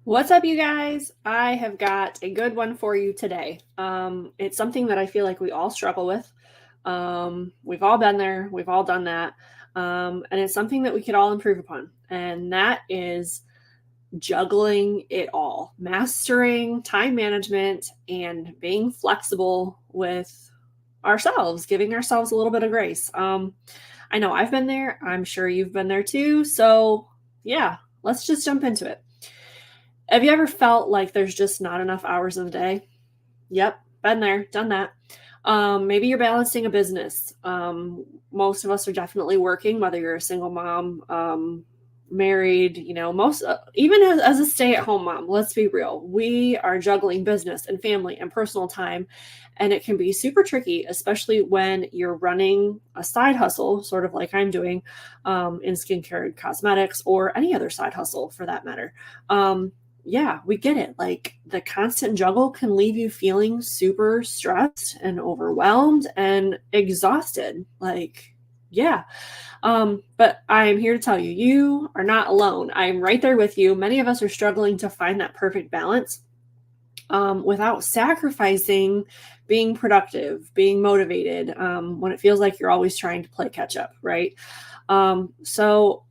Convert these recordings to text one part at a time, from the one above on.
What's up, you guys? I have got a good one for you today. It's something that I feel like we all struggle with. We've all been there, we've all done that. And it's something that we could all improve upon. And that is juggling it all, mastering time management and being flexible with ourselves, giving ourselves a little bit of grace. I know I've been there. I'm sure you've been there too. So, yeah, let's just jump into it. Have you ever felt like there's just not enough hours in the day? Yep, been there, done that. Maybe you're balancing a business. Most of us are definitely working, whether you're a single mom, married, most, even as a stay at home mom, let's be real. We are juggling business and family and personal time. And it can be super tricky, especially when you're running a side hustle, sort of like I'm doing in skincare and cosmetics, or any other side hustle for that matter. Yeah, we get it. Like the constant juggle can leave you feeling super stressed and overwhelmed and exhausted. Like, yeah. But I'm here to tell you, you are not alone. I'm right there with you. Many of us are struggling to find that perfect balance without sacrificing being productive, being motivated, when it feels like you're always trying to play catch up, right? So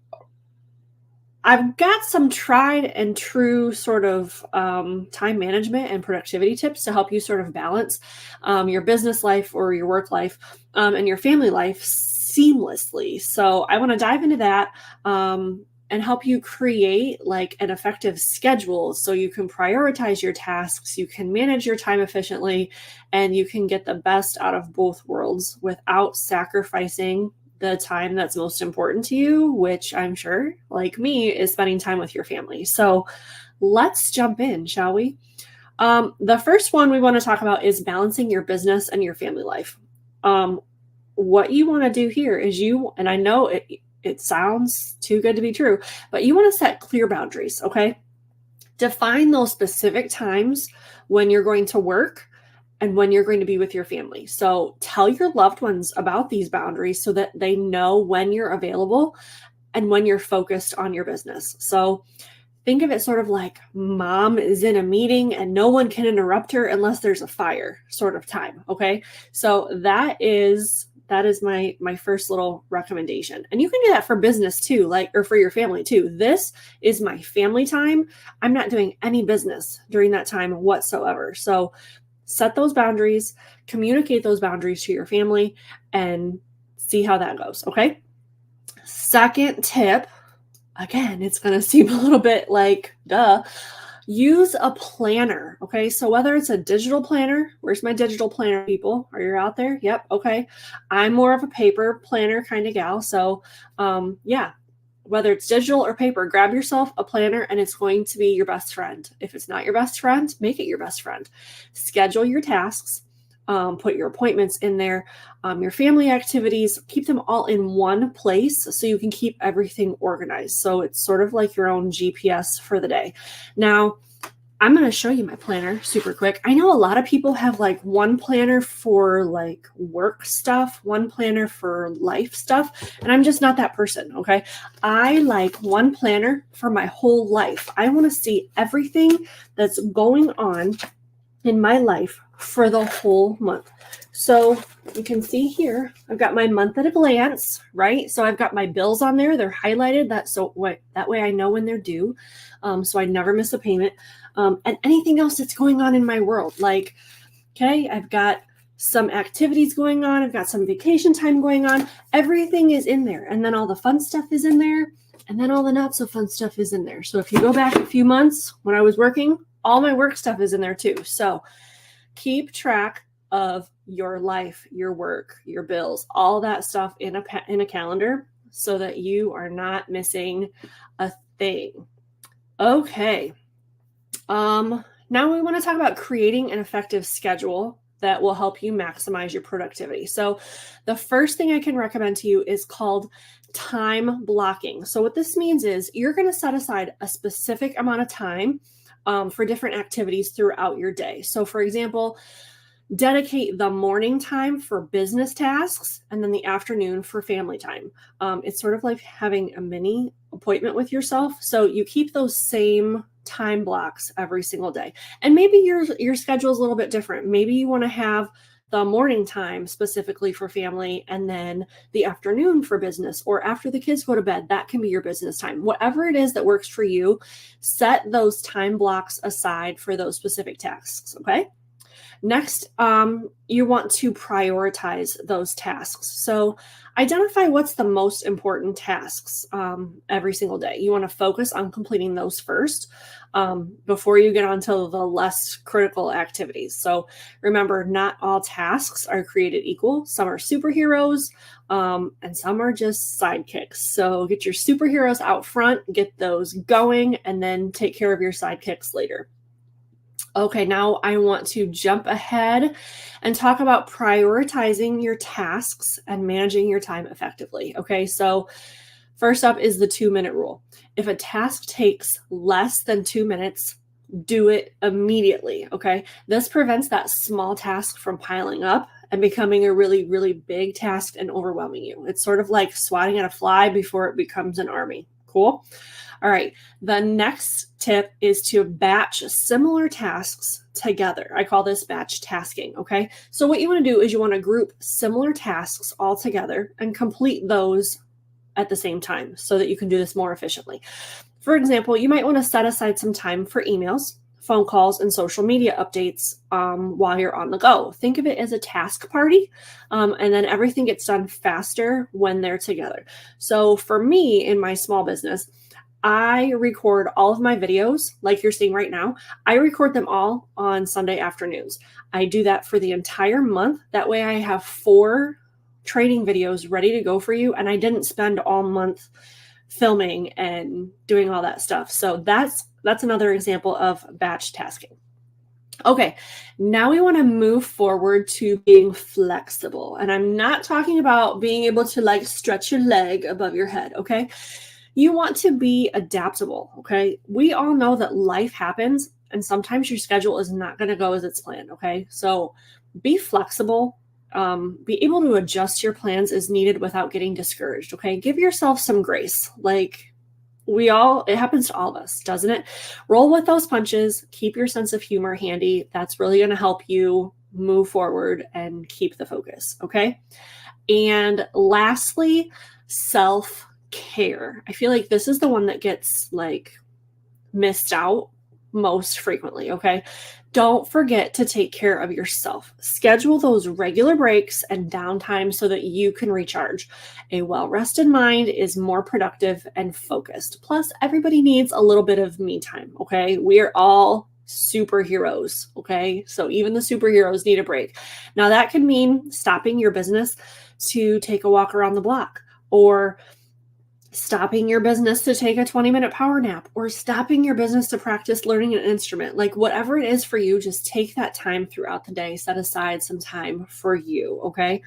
I've got some tried and true sort of time management and productivity tips to help you sort of balance your business life or your work life and your family life seamlessly. So I want to dive into that and help you create like an effective schedule so you can prioritize your tasks, you can manage your time efficiently, and you can get the best out of both worlds without sacrificing the time that's most important to you, which I'm sure, like me, is spending time with your family. So let's jump in, shall we? The first one we want to talk about is balancing your business and your family life. What you want to do here is and I know it sounds too good to be true, but you want to set clear boundaries, okay? Define those specific times when you're going to work and when you're going to be with your family. So tell your loved ones about these boundaries so that they know when you're available and when you're focused on your business. So think of it sort of like mom is in a meeting and no one can interrupt her unless there's a fire sort of time. Okay. So that is my first little recommendation. And you can do that for business too, or for your family too. This is my family time. I'm not doing any business during that time whatsoever. So set those boundaries, communicate those boundaries to your family, and see how that goes. Okay. Second tip, again, it's going to seem a little bit like duh. Use a planner. Okay. So whether it's a digital planner, where's my digital planner, people? Are you out there? Yep. Okay. I'm more of a paper planner kind of gal. So, yeah, whether it's digital or paper, grab yourself a planner and it's going to be your best friend. If it's not your best friend, make it your best friend. Schedule your tasks, put your appointments in there, your family activities, keep them all in one place so you can keep everything organized. So it's sort of like your own GPS for the day. Now, I'm going to show you my planner super quick. I know a lot of people have like one planner for like work stuff, one planner for life stuff, and I'm just not that person, okay? I like one planner for my whole life. I want to see everything that's going on in my life for the whole month. So you can see here, I've got my month at a glance, right? So I've got my bills on there. They're highlighted. That way I know when they're due. So I never miss a payment. And anything else that's going on in my world. Like, okay, I've got some activities going on. I've got some vacation time going on. Everything is in there. And then all the fun stuff is in there. And then all the not so fun stuff is in there. So if you go back a few months when I was working, all my work stuff is in there too. So keep track of your life, your work, your bills, all that stuff in a calendar so that you are not missing a thing. Okay. Now we want to talk about creating an effective schedule that will help you maximize your productivity. So the first thing I can recommend to you is called time blocking. So what this means is you're going to set aside a specific amount of time for different activities throughout your day. So for example, dedicate the morning time for business tasks and then the afternoon for family time. It's sort of like having a mini appointment with yourself. So you keep those same time blocks every single day. And maybe your schedule is a little bit different. Maybe you want to have the morning time specifically for family and then the afternoon for business, or after the kids go to bed, that can be your business time. Whatever it is that works for you, set those time blocks aside for those specific tasks, okay? Next, you want to prioritize those tasks. So identify what's the most important tasks every single day. You want to focus on completing those first before you get onto the less critical activities. So remember, not all tasks are created equal. Some are superheroes and some are just sidekicks. So get your superheroes out front, get those going, and then take care of your sidekicks later. Okay, now I want to jump ahead and talk about prioritizing your tasks and managing your time effectively. Okay, so first up is the 2-minute rule. If a task takes less than 2 minutes, do it immediately. Okay, this prevents that small task from piling up and becoming a really, really big task and overwhelming you. It's sort of like swatting at a fly before it becomes an army. Cool. All right, the next tip is to batch similar tasks together. I call this batch tasking, okay? So what you want to do is you want to group similar tasks all together and complete those at the same time so that you can do this more efficiently. For example, you might want to set aside some time for emails, phone calls, and social media updates while you're on the go. Think of it as a task party, and then everything gets done faster when they're together. So for me, in my small business, I record all of my videos like you're seeing right now. I record them all on Sunday afternoons. I do that for the entire month. That way I have 4 training videos ready to go for you, and I didn't spend all month filming and doing all that stuff. So that's another example of batch tasking. Okay, now we want to move forward to being flexible. And I'm not talking about being able to like stretch your leg above your head, okay? You want to be adaptable, okay? We all know that life happens and sometimes your schedule is not going to go as it's planned, okay? So be flexible, be able to adjust your plans as needed without getting discouraged, okay? Give yourself some grace. Like it happens to all of us, doesn't it? Roll with those punches, keep your sense of humor handy. That's really going to help you move forward and keep the focus, okay? And lastly, self-care. I feel like this is the one that gets like missed out most frequently, okay? Don't forget to take care of yourself. Schedule those regular breaks and downtime so that you can recharge. A well-rested mind is more productive and focused. Plus, everybody needs a little bit of me time, okay? We are all superheroes, okay? So even the superheroes need a break. Now, that could mean stopping your business to take a walk around the block, or stopping your business to take a 20-minute power nap, or stopping your business to practice learning an instrument. Like whatever it is for you, just take that time throughout the day, set aside some time for you, okay?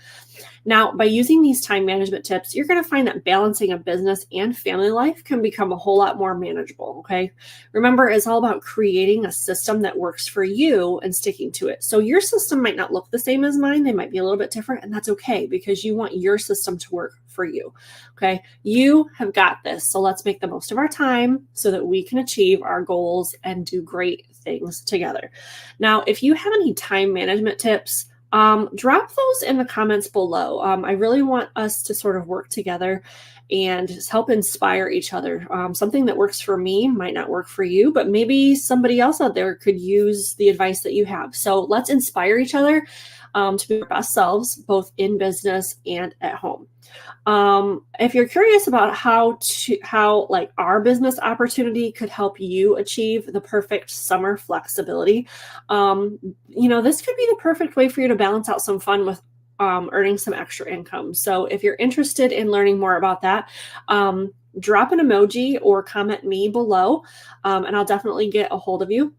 Now, by using these time management tips, you're going to find that balancing a business and family life can become a whole lot more manageable, okay? Remember, it's all about creating a system that works for you and sticking to it. So your system might not look the same as mine. They might be a little bit different, and that's okay because you want your system to work for you, okay? You have got this. So let's make the most of our time so that we can achieve our goals and do great things together. Now, if you have any time management tips, drop those in the comments below. I really want us to sort of work together and just help inspire each other. Something that works for me might not work for you, but maybe somebody else out there could use the advice that you have. So let's inspire each other to be our best selves, both in business and at home. If you're curious about how like our business opportunity could help you achieve the perfect summer flexibility, this could be the perfect way for you to balance out some fun with earning some extra income. So if you're interested in learning more about that, drop an emoji or comment me below, and I'll definitely get a hold of you.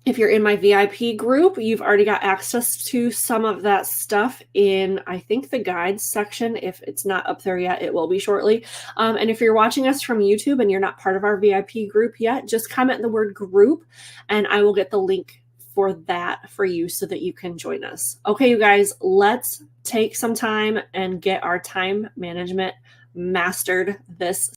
If you're in my VIP group, you've already got access to some of that stuff in, I think, the guides section. If it's not up there yet, it will be shortly. And if you're watching us from YouTube and you're not part of our VIP group yet, just comment the word group and I will get the link for that for you so that you can join us. Okay, you guys, let's take some time and get our time management mastered this